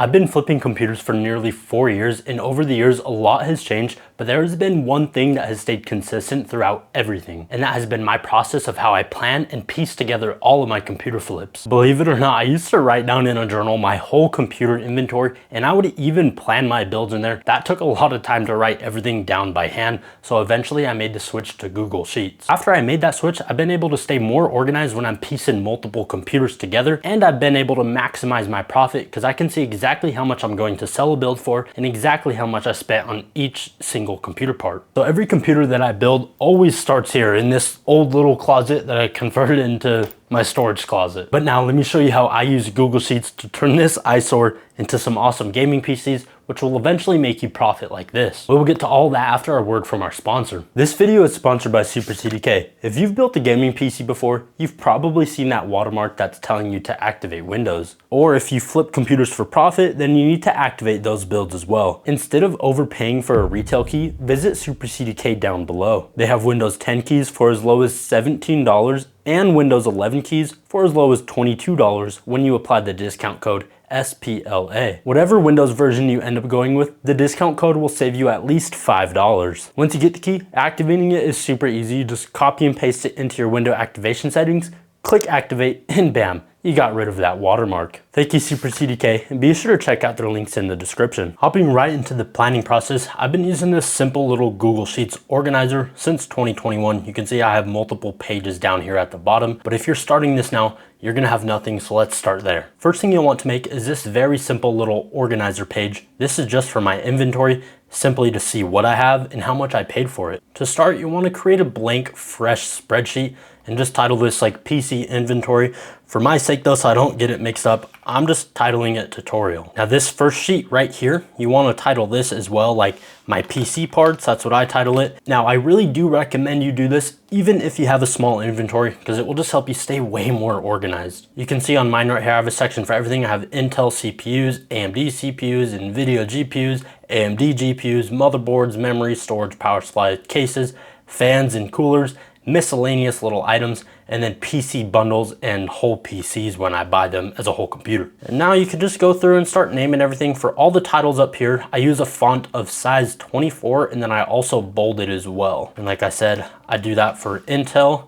I've been flipping computers for nearly 4 years, and over the years, a lot has changed, but there has been one thing that has stayed consistent throughout everything, and that has been my process of how I plan and piece together all of my computer flips. Believe it or not, I used to write down in a journal my whole computer inventory, and I would even plan my builds in there. That took a lot of time to write everything down by hand, so eventually I made the switch to Google Sheets. After I made that switch, I've been able to stay more organized when I'm piecing multiple computers together, and I've been able to maximize my profit because I can see exactly how much I'm going to sell a build for and exactly how much I spent on each single computer part. So every computer that I build always starts here in this old little closet that I converted into my storage closet. But now let me show you how I use Google Sheets to turn this eyesore into some awesome gaming PCs, which will eventually make you profit like this. We will get to all that after a word from our sponsor. This video is sponsored by Super CDK. If you've built a gaming PC before, you've probably seen that watermark that's telling you to activate Windows. Or if you flip computers for profit, then you need to activate those builds as well. Instead of overpaying for a retail key, visit Super CDK down below. They have Windows 10 keys for as low as $17 and Windows 11 keys for as low as $22 when you apply the discount code SPLA. Whatever Windows version you end up going with, the discount code will save you at least $5. Once you get the key, activating it is super easy. You just copy and paste it into your window activation settings, click activate, and bam, you got rid of that watermark. Thank you Super CDK, and be sure to check out their links in the description. Hopping right into the planning process, I've been using this simple little Google Sheets organizer since 2021. You can see I have multiple pages down here at the bottom, but if you're starting this now, you're gonna have nothing, so let's start there. First thing you'll want to make is this very simple little organizer page. This is just for my inventory, simply to see what I have and how much I paid for it. To start, you want to create a blank, fresh spreadsheet and just title this like PC inventory. For my sake though, so I don't get it mixed up, I'm just titling it tutorial. Now this first sheet right here, you want to title this as well, like my PC parts, that's what I title it. Now I really do recommend you do this even if you have a small inventory, because it will just help you stay way more organized. You can see on mine right here, I have a section for everything. I have Intel CPUs, AMD CPUs, NVIDIA GPUs, AMD GPUs, motherboards, memory, storage, power supply, cases, fans and coolers, miscellaneous little items, and then PC bundles and whole PCs when I buy them as a whole computer. And now you can just go through and start naming everything. For all the titles up here, I use a font of size 24, and then I also bold it as well. And like I said, I do that for Intel,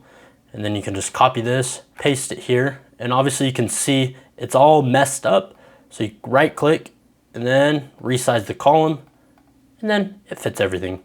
and then you can just copy this, paste it here, and obviously you can see it's all messed up. So you right click and then resize the column, and then it fits everything.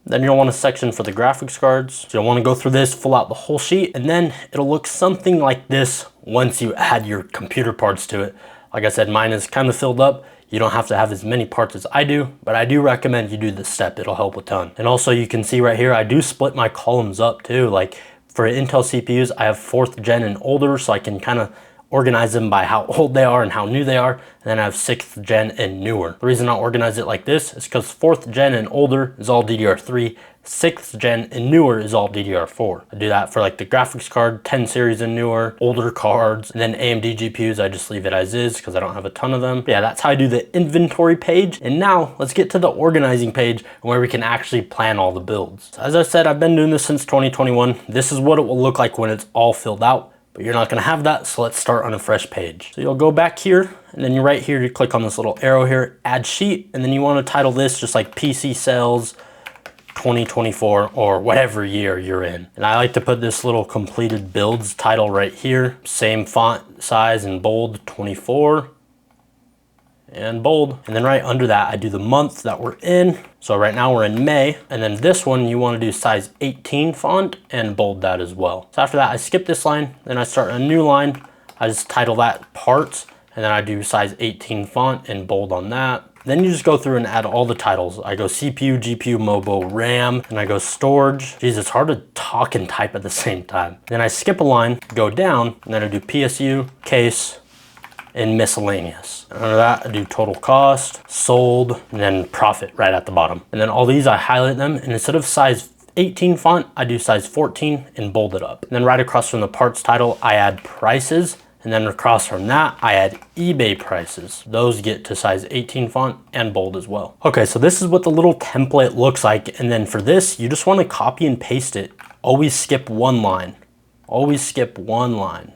Then you'll want a section for the graphics cards. So you'll want to go through this, fill out the whole sheet, and then it'll look something like this once you add your computer parts to it. Like I said, mine is kind of filled up. You don't have to have as many parts as I do, but I do recommend you do this step. It'll help a ton. And also you can see right here, I do split my columns up too. Like for Intel CPUs, I have 4th gen and older, so I can kind of organize them by how old they are and how new they are. And then I have 6th gen and newer. The reason I organize it like this is because 4th gen and older is all DDR3, 6th gen and newer is all DDR4. I do that for like the graphics card, 10 series and newer, older cards, and then AMD GPUs, I just leave it as is because I don't have a ton of them. But yeah, that's how I do the inventory page. And now let's get to the organizing page where we can actually plan all the builds. So as I said, I've been doing this since 2021. This is what it will look like when it's all filled out. But you're not gonna have that, so let's start on a fresh page. So you'll go back here, and then you're right here, you click on this little arrow here, add sheet, and then you wanna title this just like PC sales 2024 or whatever year you're in. And I like to put this little completed builds title right here, same font size and bold, 24. And bold. And then right under that, I do the month that we're in. So right now we're in May. And then this one, you want to do size 18 font and bold that as well. So after that, I skip this line. Then I start a new line. I just title that parts. And then I do size 18 font and bold on that. Then you just go through and add all the titles. I go CPU, GPU, mobile, RAM, and I go storage. Jeez, it's hard to talk and type at the same time. Then I skip a line, go down, and then I do PSU, case, and miscellaneous. Under that, I do total cost, sold, and then profit right at the bottom. And then all these, I highlight them, and instead of size 18 font, I do size 14 and bold it up. And then right across from the parts title, I add prices, and then across from that, I add eBay prices. Those get to size 18 font and bold as well. Okay, so this is what the little template looks like. And then for this, you just want to copy and paste it. Always skip one line. Always skip one line.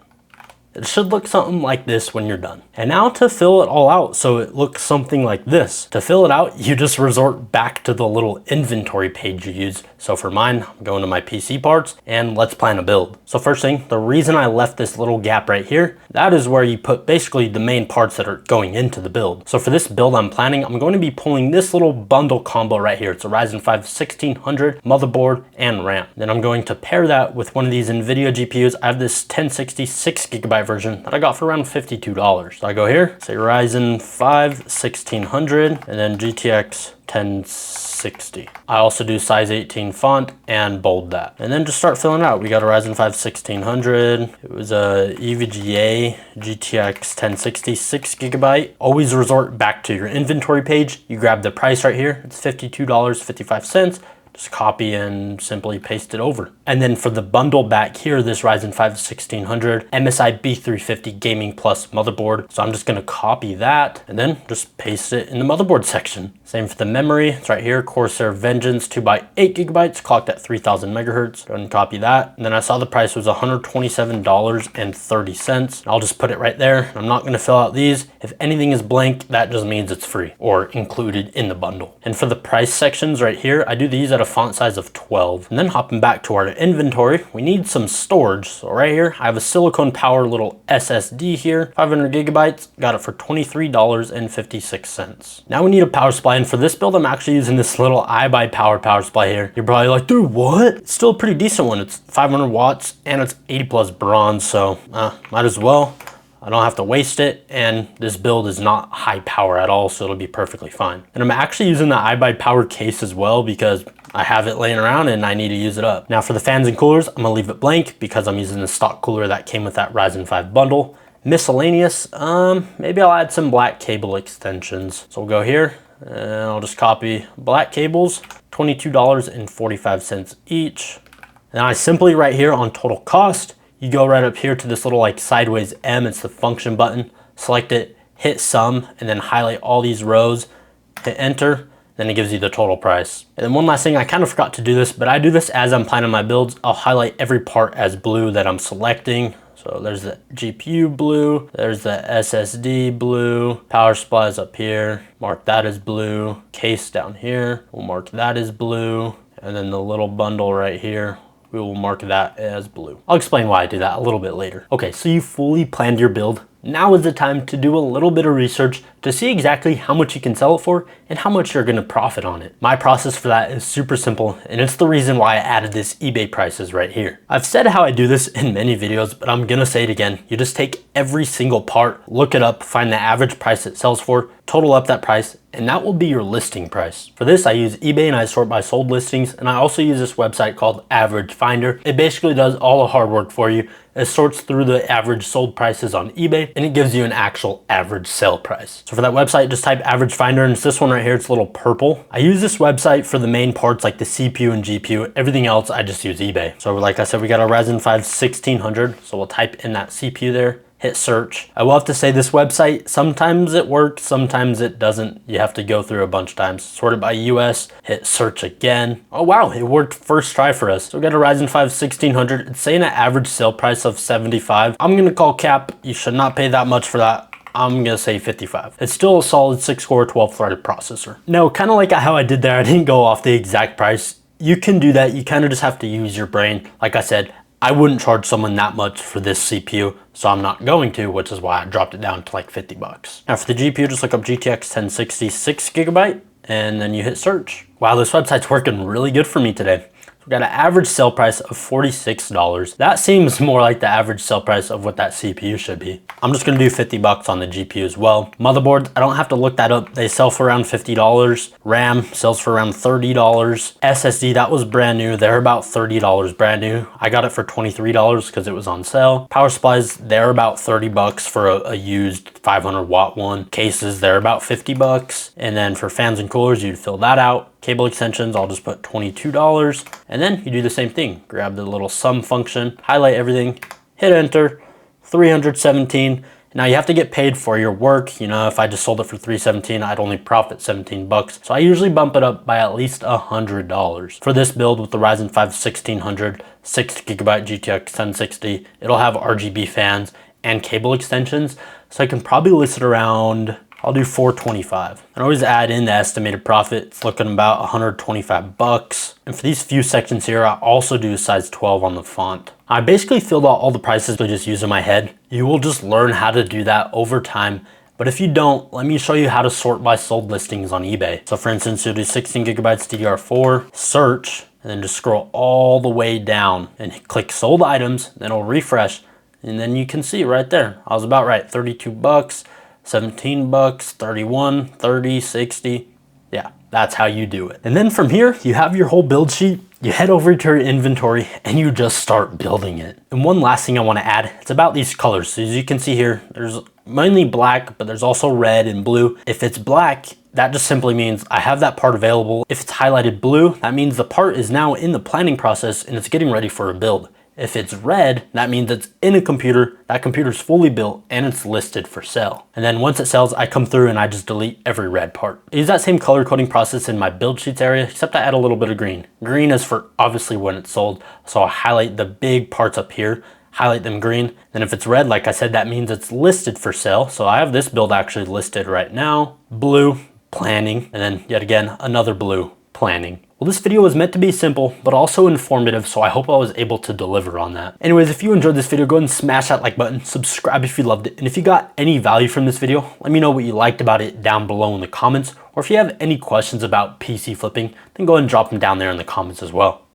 It should look something like this when you're done. And now to fill it all out so it looks something like this. To fill it out, you just resort back to the little inventory page you use. So for mine, I'm going to my PC parts and let's plan a build. So first thing, the reason I left this little gap right here, that is where you put basically the main parts that are going into the build. So for this build I'm planning, I'm going to be pulling this little bundle combo right here. It's a Ryzen 5 1600 motherboard and RAM. Then I'm going to pair that with one of these NVIDIA GPUs. I have this 1060 6GB version that I got for around $52. So I go here, say Ryzen 5 1600 and then GTX 1060. I also do size 18 font and bold that. And then just start filling out. We got a Ryzen 5 1600. It was a EVGA GTX 1060 6GB. Always resort back to your inventory page. You grab the price right here. It's $52.55. Just copy and simply paste it over. And then for the bundle back here, this Ryzen 5 1600 MSI B350 Gaming Plus motherboard. So I'm just gonna copy that and then just paste it in the motherboard section. Same for the memory, it's right here, Corsair Vengeance 2x8GB, clocked at 3000 megahertz. Go ahead and copy that. And then I saw the price was $127.30. I'll just put it right there. I'm not gonna fill out these. If anything is blank, that just means it's free or included in the bundle. And for the price sections right here, I do these at a font size of 12. And then hopping back to our inventory, we need some storage. So right here, I have a silicone power little SSD here, 500 gigabytes, got it for $23.56. Now we need a power supply, and for this build, I'm actually using this little iBuyPower power supply here. You're probably like, dude, what? It's still a pretty decent one. It's 500 watts and it's 80 plus bronze, so might as well. I don't have to waste it, and this build is not high power at all, so it'll be perfectly fine. And I'm actually using the iBuyPower case as well because I have it laying around and I need to use it up. Now for the fans and coolers, I'm gonna leave it blank because I'm using the stock cooler that came with that Ryzen 5 bundle. Miscellaneous, maybe I'll add some black cable extensions. So we'll go here and I'll just copy black cables, $22.45 each. And I simply right here on total cost, you go right up here to this little like sideways M, it's the function button, select it, hit sum, and then highlight all these rows, hit enter, then it gives you the total price. And then one last thing, I kind of forgot to do this, but I do this as I'm planning my builds. I'll highlight every part as blue that I'm selecting. So there's the GPU blue, there's the SSD blue, power supply is up here, mark that as blue, case down here, we'll mark that as blue, and then the little bundle right here, we will mark that as blue. I'll explain why I do that a little bit later. Okay, so you fully planned your build. Now is the time to do a little bit of research to see exactly how much you can sell it for and how much you're gonna profit on it. My process for that is super simple, and it's the reason why I added this eBay prices right here. I've said how I do this in many videos, but I'm gonna say it again. You just take every single part, look it up, find the average price it sells for, total up that price, and that will be your listing price. For this, I use eBay and I sort by sold listings, and I also use this website called Average Finder. It basically does all the hard work for you. It sorts through the average sold prices on eBay, and it gives you an actual average sale price. So for that website, just type Average Finder, and it's this one right here, it's a little purple. I use this website for the main parts like the CPU and GPU. Everything else, I just use eBay. So like I said, we got our Ryzen 5 1600, so we'll type in that CPU there, hit search. I will have to say this website, sometimes it works, sometimes it doesn't. You have to go through a bunch of times. Sort it by US, hit search again. Oh wow, it worked first try for us. So we got a Ryzen 5 1600. It's saying an average sale price of 75. I'm gonna call cap. You should not pay that much for that. I'm gonna say 55. It's still a solid 6-core 12-threaded processor. Now, kind of like how I did there, I didn't go off the exact price. You can do that. You kind of just have to use your brain. Like I said, I wouldn't charge someone that much for this CPU, so I'm not going to, which is why I dropped it down to like 50 bucks. Now for the GPU, just look up GTX 1060 6GB, and then you hit search. Wow, this website's working really good for me today. So we got an average sale price of $46. That seems more like the average sale price of what that CPU should be. I'm just gonna do 50 bucks on the GPU as well. Motherboards, I don't have to look that up. They sell for around $50. RAM sells for around $30. SSD, that was brand new. They're about $30 brand new. I got it for $23 because it was on sale. Power supplies, they're about 30 bucks for a used 500 watt one. Cases, they're about 50 bucks. And then for fans and coolers, you'd fill that out. Cable extensions, I'll just put $22. And then you do the same thing. Grab the little sum function, highlight everything, hit enter, 317. Now you have to get paid for your work. You know, if I just sold it for $317, I'd only profit 17 bucks. So I usually bump it up by at least $100. For this build with the Ryzen 5 1600, 6GB GTX 1060, it'll have RGB fans and cable extensions. So I can probably list it around, I'll do 425. And always add in the estimated profit. It's looking about 125 bucks. And for these few sections here, I also do a size 12 on the font. I basically filled out all the prices I just use in my head. You will just learn how to do that over time. But if you don't, let me show you how to sort by sold listings on eBay. So for instance, you'll do 16 gigabytes DDR4, search, and then just scroll all the way down and click sold items, then it'll refresh. And then you can see right there, I was about right, 32 bucks, 17 bucks, 31, 30, 60. Yeah, that's how you do it. And then from here, you have your whole build sheet. You head over to your inventory and you just start building it. And one last thing I want to add, it's about these colors. So as you can see here, there's mainly black, but there's also red and blue. If it's black, that just simply means I have that part available. If it's highlighted blue, that means the part is now in the planning process and it's getting ready for a build. If it's red, that means it's in a computer, that computer's fully built and it's listed for sale. And then once it sells, I come through and I just delete every red part. I use that same color coding process in my build sheets area, except I add a little bit of green. Green is for obviously when it's sold. So I'll highlight the big parts up here, highlight them green. Then if it's red, like I said, that means it's listed for sale. So I have this build actually listed right now. Blue, planning, and then yet again, another blue, planning. Well, this video was meant to be simple, but also informative, so I hope I was able to deliver on that. Anyways, if you enjoyed this video, go ahead and smash that like button, subscribe if you loved it, and if you got any value from this video, let me know what you liked about it down below in the comments, or if you have any questions about PC flipping, then go ahead and drop them down there in the comments as well.